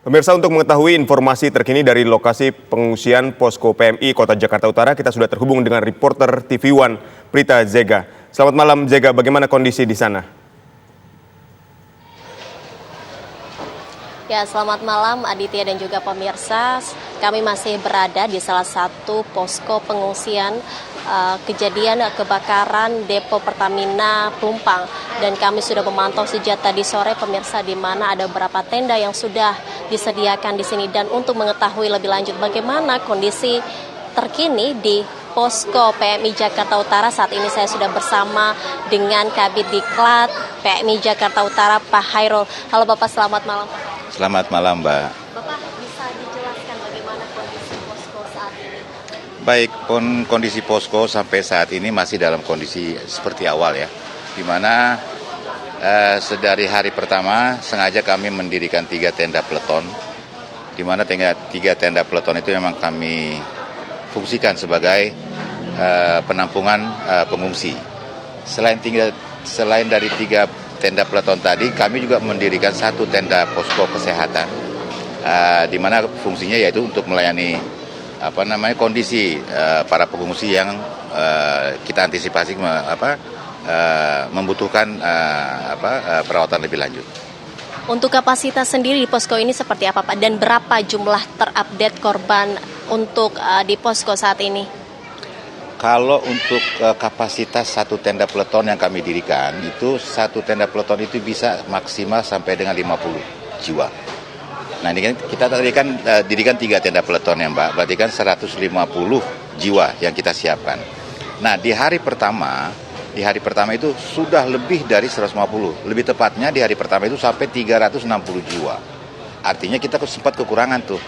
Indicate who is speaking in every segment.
Speaker 1: Pemirsa, untuk mengetahui informasi terkini dari lokasi pengungsian Posko PMI Kota Jakarta Utara, kita sudah terhubung dengan reporter TV One Prita Zega. Selamat malam Zega, bagaimana kondisi di sana?
Speaker 2: Ya, selamat malam Aditya dan juga pemirsa. Kami masih berada di salah satu posko pengungsian kejadian kebakaran depo Pertamina Pelumpang. Dan kami sudah memantau sejak tadi sore pemirsa, di mana ada beberapa tenda yang sudah disediakan di sini. Dan untuk mengetahui lebih lanjut bagaimana kondisi terkini di Posko PMI Jakarta Utara, saat ini saya sudah bersama dengan Kabid Diklat PMI Jakarta Utara, Pak Hairul. Halo Bapak, selamat malam.
Speaker 3: Selamat malam, Mbak.
Speaker 2: Bapak, bisa dijelaskan bagaimana kondisi posko saat ini?
Speaker 3: Baik, kondisi posko sampai saat ini masih dalam kondisi seperti awal ya, di mana sedari hari pertama sengaja kami mendirikan 3 tenda peleton, di mana 3 tenda peleton itu memang kami fungsikan sebagai penampungan pengungsi. Selain dari 3 tenda peleton tadi, kami juga mendirikan 1 tenda posko kesehatan, di mana fungsinya yaitu untuk melayani kondisi para pengungsi yang kita antisipasi membutuhkan perawatan lebih lanjut.
Speaker 2: Untuk kapasitas sendiri di posko ini seperti apa Pak? Dan berapa jumlah terupdate korban untuk di posko saat ini?
Speaker 3: Kalau untuk kapasitas 1 tenda peleton yang kami dirikan, itu 1 tenda peleton itu bisa maksimal sampai dengan 50 jiwa. Nah ini kan kita tadi kan dirikan 3 tenda peleton ya Mbak, berarti kan 150 jiwa yang kita siapkan. Nah di hari pertama itu sudah lebih dari 150, lebih tepatnya di hari pertama itu sampai 360 jiwa. Artinya kita sempat kekurangan tuh,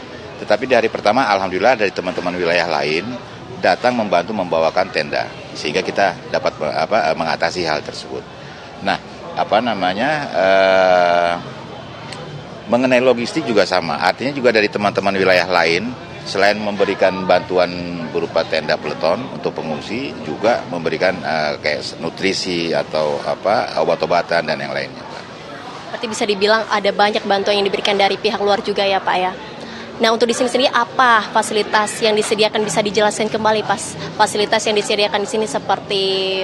Speaker 3: tetapi di hari pertama alhamdulillah dari teman-teman wilayah lain datang membantu membawakan tenda sehingga kita dapat mengatasi hal tersebut. Nah, mengenai logistik juga sama. Artinya juga dari teman-teman wilayah lain selain memberikan bantuan berupa tenda peleton untuk pengungsi, juga memberikan kayak nutrisi atau obat-obatan dan yang lainnya.
Speaker 2: Berarti bisa dibilang ada banyak bantuan yang diberikan dari pihak luar juga ya Pak ya. Nah, untuk di sini sendiri apa fasilitas yang disediakan, bisa dijelaskan kembali fasilitas yang disediakan di sini seperti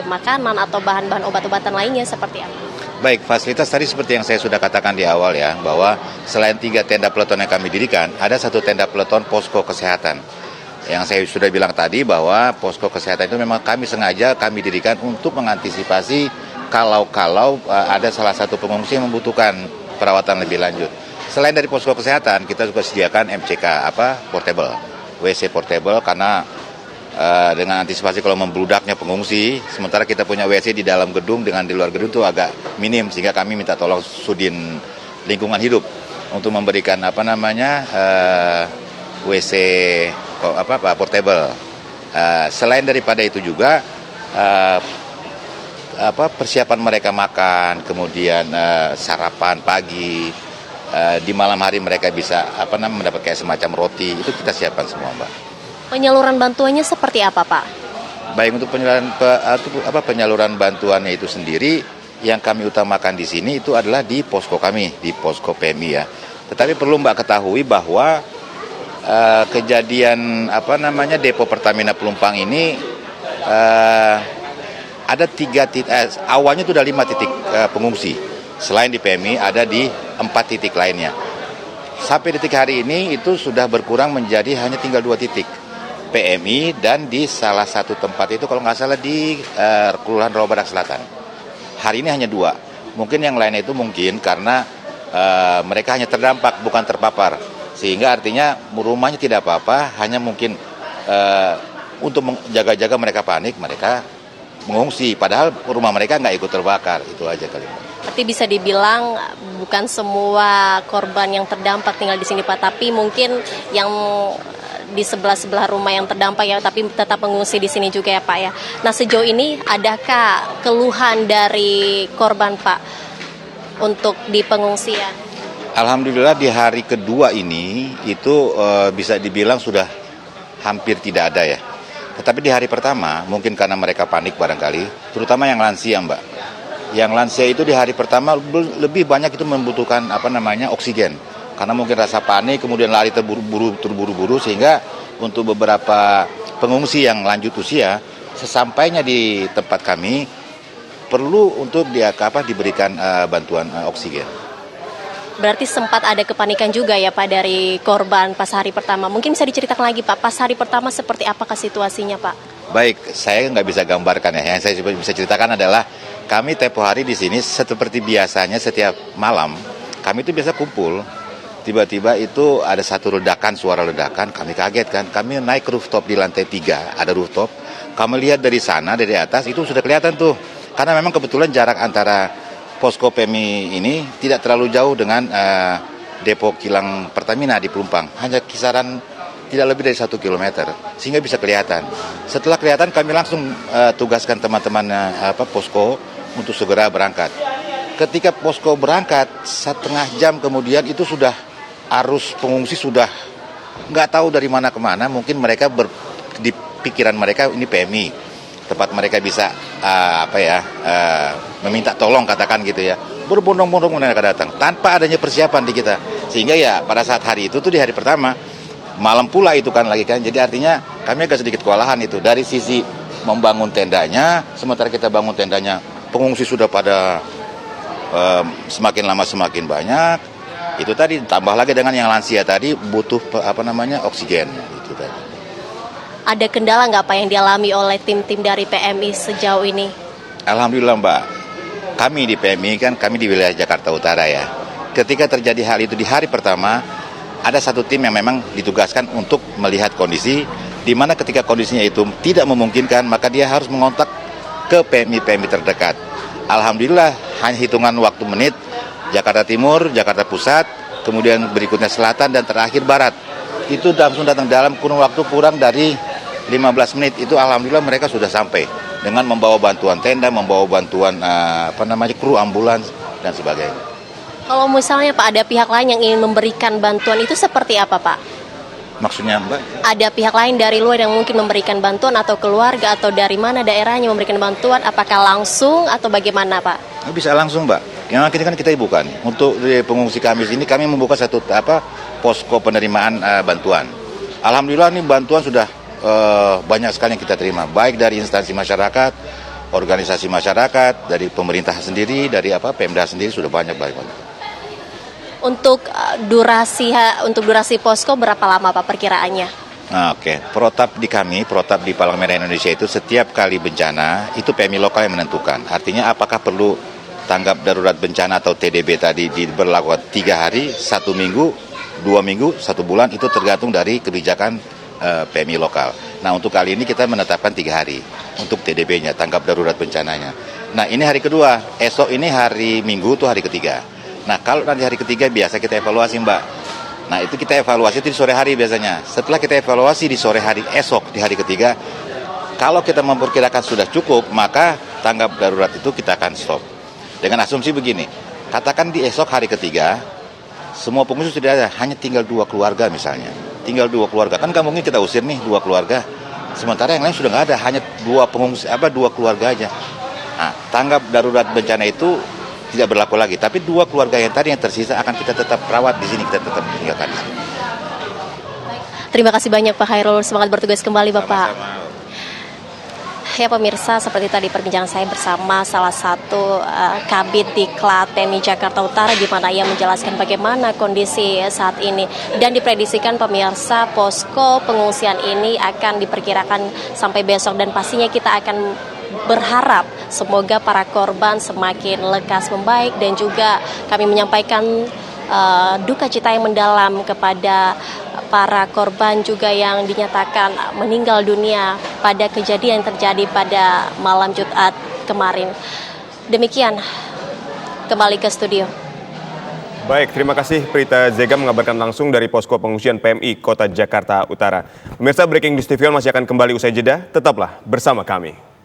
Speaker 2: makanan atau bahan-bahan obat-obatan lainnya seperti apa?
Speaker 3: Baik, fasilitas tadi seperti yang saya sudah katakan di awal ya, bahwa selain 3 tenda peleton yang kami dirikan, ada 1 tenda peleton posko kesehatan. Yang saya sudah bilang tadi bahwa posko kesehatan itu memang kami dirikan untuk mengantisipasi kalau ada salah satu pengungsi yang membutuhkan perawatan lebih lanjut. Selain dari posko kesehatan, kita juga sediakan MCK portable, WC portable, karena dengan antisipasi kalau membludaknya pengungsi, sementara kita punya WC di dalam gedung dengan di luar gedung itu agak minim, sehingga kami minta tolong Sudin Lingkungan Hidup untuk memberikan WC portable. Selain daripada itu juga persiapan mereka makan, kemudian sarapan pagi. Di malam hari mereka bisa mendapat kayak semacam roti, itu kita siapkan semua Mbak.
Speaker 2: Penyaluran bantuannya seperti apa Pak?
Speaker 3: Baik, untuk penyaluran bantuannya itu sendiri yang kami utamakan di sini itu adalah di posko kami, di posko PMI ya. Tetapi perlu Mbak ketahui bahwa kejadian depo Pertamina Pelumpang ini ada 3 titik, awalnya itu ada 5 titik pengungsi. Selain di PMI ada di 4 titik lainnya. Sampai detik hari ini itu sudah berkurang menjadi hanya tinggal 2 titik. PMI dan di salah satu tempat itu kalau nggak salah di Kelurahan Rawa Badak Selatan. Hari ini hanya 2. Mungkin yang lainnya itu karena mereka hanya terdampak bukan terpapar. Sehingga artinya rumahnya tidak apa-apa, hanya mungkin untuk menjaga-jaga mereka panik, mereka mengungsi. Padahal rumah mereka nggak ikut terbakar, itu aja kali.
Speaker 2: Berarti bisa dibilang bukan semua korban yang terdampak tinggal di sini Pak, tapi mungkin yang di sebelah rumah yang terdampak ya, tapi tetap mengungsi di sini juga ya Pak ya. Nah, sejauh ini adakah keluhan dari korban Pak untuk di pengungsian?
Speaker 3: Alhamdulillah di hari kedua ini itu bisa dibilang sudah hampir tidak ada ya. Tetapi di hari pertama mungkin karena mereka panik barangkali, terutama yang lansia Mbak. Yang lansia itu di hari pertama lebih banyak itu membutuhkan oksigen. karena mungkin rasa panik, kemudian lari terburu-buru sehingga untuk beberapa pengungsi yang lanjut usia, sesampainya di tempat kami perlu untuk diberikan bantuan oksigen.
Speaker 2: Berarti sempat ada kepanikan juga ya Pak dari korban pas hari pertama. Mungkin bisa diceritakan lagi Pak, pas hari pertama seperti apakah situasinya Pak?
Speaker 3: Baik, saya nggak bisa gambarkan ya. Yang saya bisa ceritakan adalah kami tempo hari di sini seperti biasanya setiap malam kami itu biasa kumpul. Tiba-tiba itu ada satu ledakan, suara ledakan, kami kaget kan. Kami naik ke rooftop di lantai 3, ada rooftop. Kami lihat dari sana, dari atas itu sudah kelihatan tuh. Karena memang kebetulan jarak antara posko PMI ini tidak terlalu jauh dengan depo kilang Pertamina di Pelumpang. Hanya kisaran tidak lebih dari 1 kilometer, sehingga bisa kelihatan. Setelah kelihatan kami langsung tugaskan teman-teman posko untuk segera berangkat. Ketika posko berangkat, 1,5 jam kemudian itu sudah arus pengungsi sudah nggak tahu dari mana kemana. Mungkin mereka di pikiran mereka ini PMI, tempat mereka bisa meminta tolong katakan gitu ya. Berbondong-bondong mereka datang tanpa adanya persiapan di kita. Sehingga ya pada saat hari itu tuh di hari pertama malam pula itu kan lagi kan. Jadi artinya kami agak sedikit kewalahan itu dari sisi membangun tendanya. Sementara kita bangun tendanya, pengungsi sudah pada semakin lama semakin banyak. Itu tadi tambah lagi dengan yang lansia tadi butuh oksigen itu tadi.
Speaker 2: Ada kendala nggak Pak yang dialami oleh tim-tim dari PMI sejauh ini?
Speaker 3: Alhamdulillah Mbak, kami di PMI kan kami di wilayah Jakarta Utara ya. Ketika terjadi hal itu di hari pertama, ada satu tim yang memang ditugaskan untuk melihat kondisi, di mana ketika kondisinya itu tidak memungkinkan, maka dia harus mengontak ke PMI terdekat. Alhamdulillah hanya hitungan waktu menit, Jakarta Timur, Jakarta Pusat, kemudian berikutnya Selatan dan terakhir Barat. Itu langsung datang dalam kurun waktu kurang dari 15 menit. Itu alhamdulillah mereka sudah sampai dengan membawa bantuan tenda, membawa bantuan kru ambulans dan sebagainya.
Speaker 2: Kalau misalnya Pak ada pihak lain yang ingin memberikan bantuan itu seperti apa Pak?
Speaker 3: Maksudnya Mbak?
Speaker 2: Ada pihak lain dari luar yang mungkin memberikan bantuan atau keluarga atau dari mana daerahnya memberikan bantuan? Apakah langsung atau bagaimana Pak?
Speaker 3: Bisa langsung Mbak. Yang kita buka nih. Untuk pengungsi kami sini kami membuka satu posko penerimaan bantuan. Alhamdulillah nih bantuan sudah banyak sekali yang kita terima. Baik dari instansi masyarakat, organisasi masyarakat, dari pemerintah sendiri, dari Pemda sendiri sudah banyak.
Speaker 2: Untuk durasi posko berapa lama Pak perkiraannya?
Speaker 3: Oke. Protap di Palang Merah Indonesia itu setiap kali bencana itu PMI lokal yang menentukan. Artinya apakah perlu tanggap darurat bencana atau TDB tadi diberlakukan 3 hari, 1 minggu, 2 minggu, 1 bulan, itu tergantung dari kebijakan PMI lokal. Nah untuk kali ini kita menetapkan 3 hari untuk TDB-nya, tanggap darurat bencananya. Nah ini hari kedua, esok ini hari Minggu tuh hari ketiga. Nah kalau nanti hari ketiga biasa kita evaluasi Mbak. Nah itu kita evaluasi itu di sore hari biasanya. Setelah kita evaluasi di sore hari esok di hari ketiga, kalau kita memperkirakan sudah cukup, maka tanggap darurat itu kita akan stop. Dengan asumsi begini, katakan di esok hari ketiga, semua pengungsi sudah ada, hanya tinggal 2 keluarga misalnya. Tinggal 2 keluarga, kan nggak mungkin kita usir nih 2 keluarga. Sementara yang lain sudah nggak ada, hanya 2 pengungsi, 2 keluarga aja. Nah, tanggap darurat bencana itu tidak berlaku lagi. Tapi 2 keluarga yang tadi yang tersisa akan kita tetap rawat di sini, kita tetap tinggalkan di sini.
Speaker 2: Terima kasih banyak Pak Khairul, semangat bertugas kembali Bapak.
Speaker 3: Sama-sama.
Speaker 2: Ya pemirsa, seperti tadi perbincangan saya bersama salah satu kabid Diklat TNI Jakarta Utara di mana ia menjelaskan bagaimana kondisi saat ini dan diprediksikan pemirsa posko pengungsian ini akan diperkirakan sampai besok dan pastinya kita akan berharap semoga para korban semakin lekas membaik dan juga kami menyampaikan duka cita yang mendalam kepada para korban juga yang dinyatakan meninggal dunia pada kejadian yang terjadi pada malam Jumat kemarin. Demikian, kembali ke studio.
Speaker 1: Baik, terima kasih Prita Zega mengabarkan langsung dari posko pengungsian PMI Kota Jakarta Utara. Pemirsa, Breaking News TV masih akan kembali usai jeda, tetaplah bersama kami.